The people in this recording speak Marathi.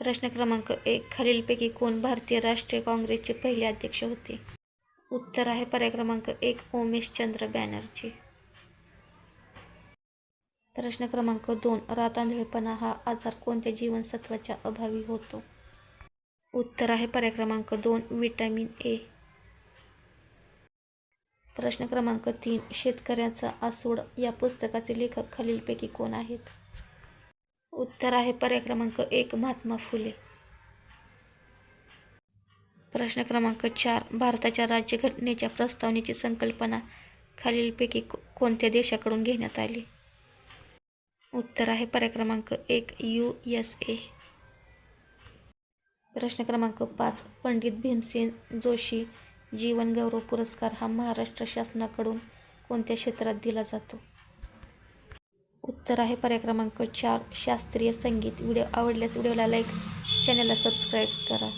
प्रश्न क्रमांक 1. खालीलपैकी कोण भारतीय राष्ट्रीय काँग्रेसचे पहिले अध्यक्ष होते? उत्तर आहे पर्याय क्रमांक 1. उमेशचंद्र बॅनर्जी. प्रश्न क्रमांक 2. रातआंधळेपणा हा आजार कोणत्या जीवनसत्वाच्या अभावी होतो? उत्तर आहे पर्याय क्रमांक 2. Vitamin A. प्रश्न क्रमांक 3. शेतकऱ्याचा आसूड या पुस्तकाचे लेखक खालीलपैकी कोण आहेत? उत्तर आहे पर्याय क्रमांक 1. महात्मा फुले. प्रश्न क्रमांक 4. भारताच्या राज्यघटनेच्या प्रस्तावनेची संकल्पना खालीलपैकी कोणत्या देशाकडून घेण्यात आली? उत्तर आहे पर्याय क्रमांक 1. USA. प्रश्न क्रमांक 5. पंडित भीमसेन जोशी जीवन गौरव पुरस्कार हा महाराष्ट्र शासनाकडून कोणत्या क्षेत्रात दिला जातो? उत्तर आहे पर्याय क्रमांक 4. शास्त्रीय संगीत. व्हिडिओ आवडल्यास व्हिडिओला लाईक, चॅनलला सबस्क्राईब करा.